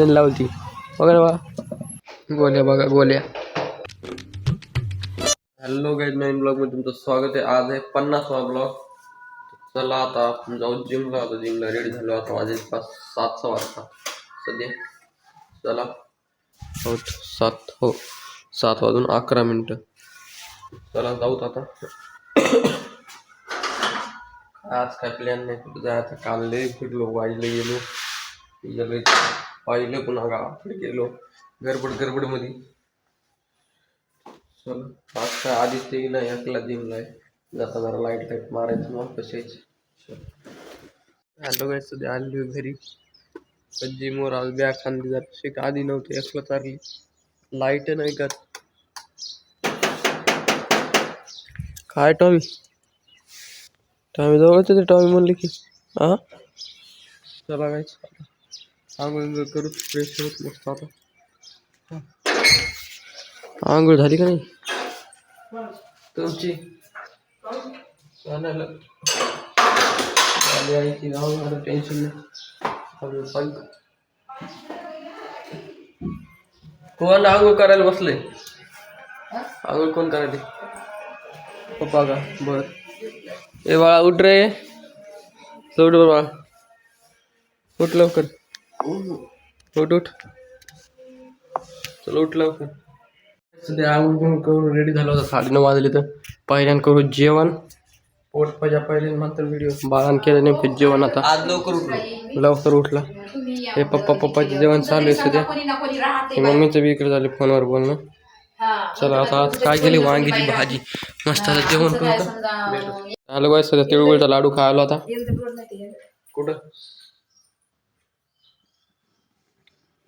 लावती बघा बा गोल्या बघा गोल्या. हॅलो गाईज, नवीन ब्लॉग मध्ये तुमचं स्वागत आहे. आज आहे 50वा ब्लॉग. चला आता आपण जाऊ जिमला. आता जिमला रेडी झालो. आता वाजे 7 वाजता सध्या. चला 7 वाजून 11 मिनिटं. चला जाऊत आता. आज काय प्लॅन नाही कुठं जायचं. काल लय फिरलो, वाईला गेलो पाहिलं, पुन्हा गावाकडे गेलो गडबड मध्ये. चला आज काय आधीच ते नाही एकला जिमला आहे. जाता जरा लाईट मारायचं मग कशायचं. हॅलो गाईस, सध्या आली घरी. जिमवर आज बॅग खांदी जर आधी नव्हती, एकला चारली. लाईट नाही का काय टॉमी जवळच ते टॉमी म्हणले की हा. चला गाईस आंघोळ करू, फ्रेश होत मस्त. आता आंघोळ झाली का नाही तुमची? टेन्शन नाही. कोण आंघोळ करायला बसले? आंघोळ कोण करायला? पप्पा का? बर. ए बाळा उठ रे, उठ बाळा, उठ लवकर, उठ चल उठ लवकर. सध्या आंघोळ करून रेडी झाला होता. 9:30 वाजले तर पहिल्यान करू जेवण. पोट पजा पहिले नंतर व्हिडिओ. बाळान केलं नेमकं जेवण. आता आज लवकर उठला. हे पप्पाचे जेवण चालू आहे सध्या. मम्मीचं बी इकडे झाले फोनवर बोलणं. चला आता आज काय केली? वांगीची भाजी मस्त. आता जेवण करू. आलो बाय सध्या तिळगुळचा लाडू खायला. आता कुठं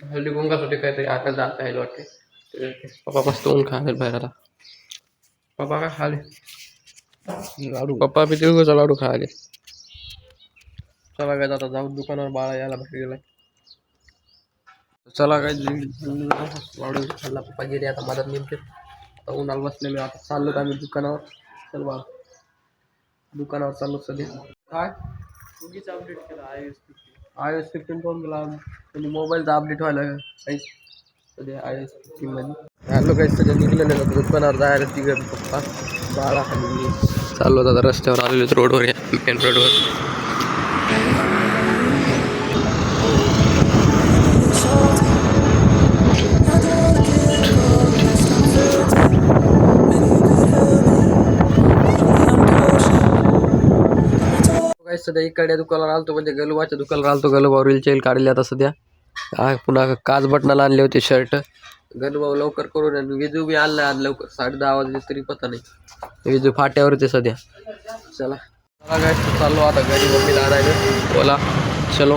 हल्ली कुंकासाठी काहीतरी आकाश जात आहे वाटते. पप्पा मस्त ऊन खायला बाहेर. आता पप्पा काय खाले? लाडू. पप्पा बी तिळगुळचा लाडू खायले. चला काय आता जाऊ दुकानावर. बाळा यायला बाहेर गेलाय. चला काय लाडू खाल्ला. पप्पा गेले आता मदत नेमके. आता उन्हाला बसलेलो. आता चाललो आम्ही दुकानावर. चल बाळा दुकानावर चाललो सध्या. काय उगीच अपडेट केला iOS 15 कोण गेला म्हणजे मोबाईलचा अपडेट व्हायला काहीच सध्या iOS 15 मध्ये. हॅलो काही सध्या निघलेलं ना दुकानावर जायला. तिघं पप्पा बाळा आणि चाललो आता रस्त्यावर आलेलो रोडवर, मेन रोडवर. सध्या इकडे दुकानाला आलतो, म्हणजे गलुबाच्या दुकानाला आलतो. गलुबा रील चेल काढले आता सध्या. पुन्हा काच बटनाला आणले होते शर्ट. गलुबा लवकर करून. आणि विजू बी आणलं आज लवकर. 10:30 वाजले तरी पता नाही. विजू फाट्यावरती सध्या. चला काय चाललो आता घरी. मम्मीला आणायला बोला. चलो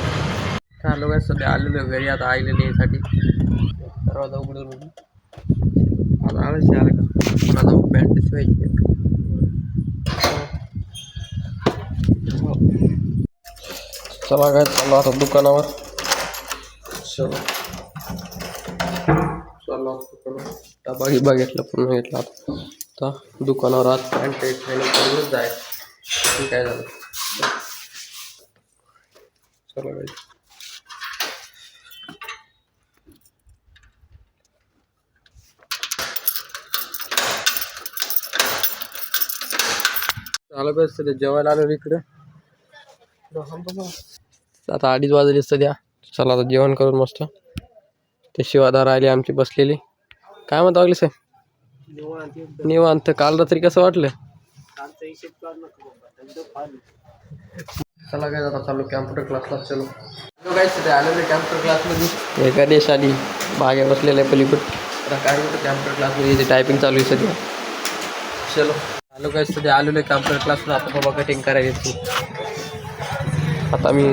चाललो काय सध्या आलेलो घरी. आता आईले नेण्यासाठी दरवाजा उघडून आता आळस आला का पुन्हा जाऊ पॅन्ट शिवायची. चला काय चाललो आता दुकानावर. चलो डबा गिबा घेतला, पुन्हा घेतला. आता दुकानावर आज पॅन्ट फायनल करूनच जाय. काय झालं. चला काय झालं काय सध्या जेवायला आलो इकडे. आता 2:30 वाजले सध्या. चला आता जेवण करून मस्त. ते शिवादार राहिले आमची बसलेली. काय म्हणता लागले साहेब? निवांत. काल रात्री कसं वाटलं? चला काय आता चालू कॅम्प्युटर क्लासला. चलो काय सध्या आलेलो कॅम्प्युटर क्लासमध्ये. गणेश आणि बागे बसलेले पलीकडे. आता काय होतं कॅम्प्युटर क्लासमध्ये इथे टायपिंग चालू आहे सध्या. चलो आलो काय सध्या आलेलो कॅम्प्युटर क्लासला. आता बाबा कटिंग करायची. आता मी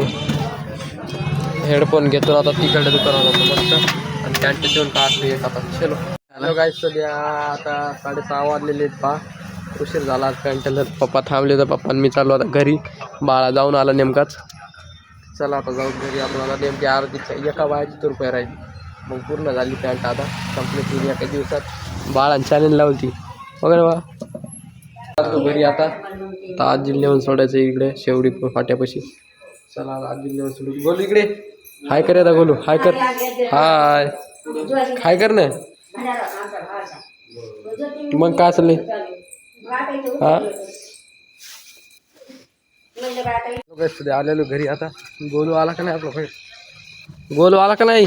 हेडफोन घेतो. आता तिकडे दुकानात मस्त. आणि कॅन्टीन देऊन काढतो एक आता. चलो हॅलो काय सध्या आता 6:30 वाजलेले आहेत. उशीर झाला कॅन्टीनला. पप्पा थांबले तर पप्पा मी चाललो आता घरी. बाळा जाऊन आला नेमकाच. चला आता जाऊ घरी. आपण आता नेमकी अर्धीच्या एका बायाची रुपये राहील. मग पूर्ण झाली पॅन्ट. आता कंप्लीट केली एका दिवसात. बाळान चॅलेंज लावली वगैरे बा. तू घरी आता आजी नेऊन सोडायचं इकडे शेवडी फाट्यापाशी. चला आजी नेऊन सोडू. बोल इकडे. हाय कर आता गोलू हाय कर हाय हाय कर ना मग काय असेल हा आलेलो घरी आता गोलू आला का नाही आपला भाई गोलू आला का नाही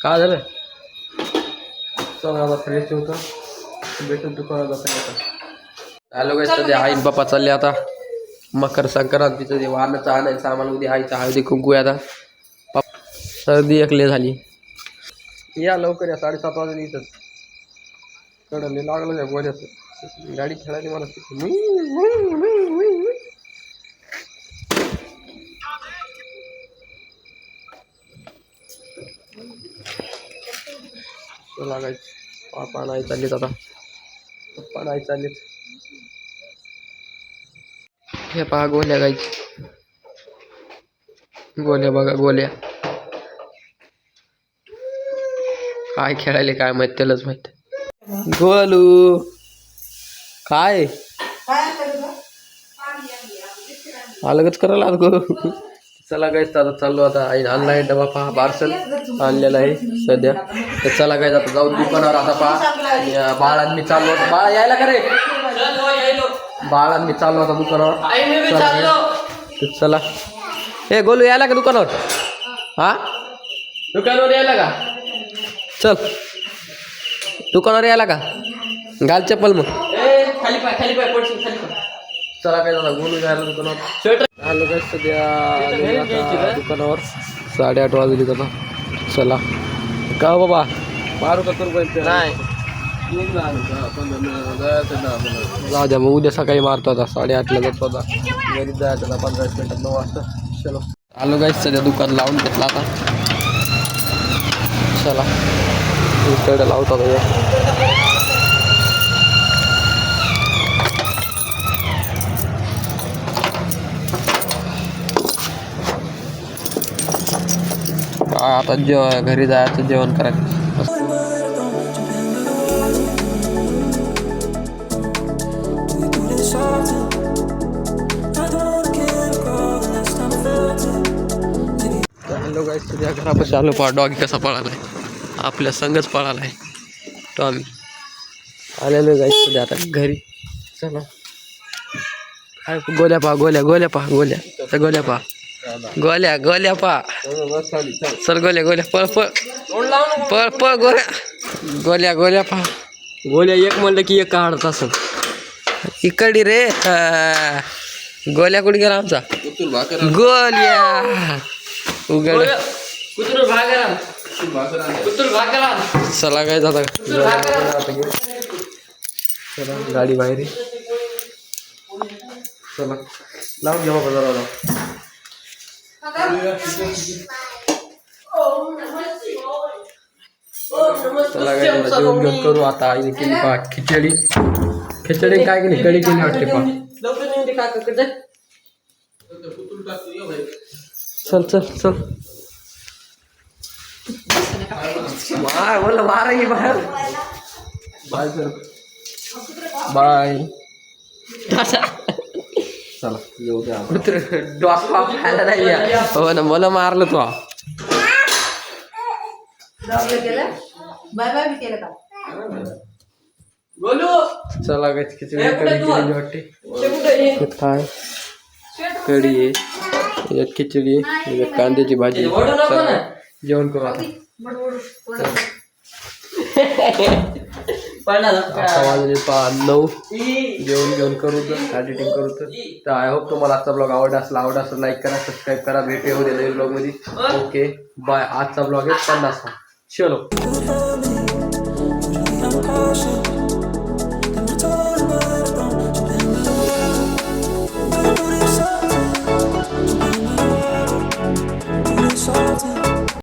काय झालं चल आता फ्रेश होतं भेटून दुकानात जाता आलो काय सध्या आई बाप्पा चालले आता मकर संक्रांतीचं जे वाहनाचं आणायचं आम्हाला उद्या आईच्या हळदी कुंकू आहे आता सर्दी एकले झाली या लवकर या 7:30 वाजता इथंच कडले लागलं त्या गोल्याचं गाडी खेळायली मला लागायचं पापा नाही चाललीत आता पप्पा नाही चाललीत हे पहा गोल्या गायची गोल्या बघा गोल्या काय खेळायले काय माहित त्यालाच माहित गोलू काय अलगच करायला गो चला काय आता चाललो आता आई आणलाय डबा पहा पार्सल आणलेला आहे सध्या तर चला काय आता जाऊ दुकानावर आता पहा बाळांनी चाललो होता बाळा यायला का रे बाळांनी चाललो होता दुकानावर चला ए गोलू यायला का दुकानावर हा दुकानावर यायला का चल दुकानावर यायला का घाल चप्पल मग खाली पाय पडशील खाली पाय चला काय झाला गोलू जायला दुकानावर आलो काय सध्या दुकानावर 8:30 वाजली आता चला का बाबा मारू का करू नाही जाऊ द्या मग उद्या सकाळी मारतो आता 8:30ला जातो आता घरी जायचं आता 15 मिनिटात 9 वाजता चलो आलो काय सध्या दुकान लावून घेतला आता चला इकडे लावतो आता घरी जायचं जेवण करायचं हॅलो गाईस सध्या घरापाशी आलो पहा डॉगी कसा पळालाय आपल्या संगच पळालाय टॉमी आलेलो गाईस सध्या आता घरी चला काय गोल्या पहा गोल्या पहा गोल्या पा सर गोल्या पळ गोल्या पा गोल्या एक म्हणलं की एक काढत असं इकडे रे गोल्या कुठे गेला आमचा गोल्या उघड चला काय जाता चला गाडी बाहेर चला लावून घ्या बाबा चला काय जेवण करू आता आईने केली पहा खिचडी काय केली कढी केली वाटते पहा चल बोला बाहेर बाय सर बाय चला येऊ द्या डॉक्टर खायला नाही हो ना मला मारलं तो चला काय खिचडी केली वाटते काय कढी आहे एक खिचडी आहे एक कांद्याची भाजी जेवण करू आता वाजले 9 जेवण करू एडिटिंग करू तर आय होप तुम्हाला आजचा ब्लॉग आवडला असेल लाईक करा सबस्क्राईब करा भेट येऊ दे नवीन ब्लॉग मध्ये ओके बाय आजचा ब्लॉग आहे 50 चलो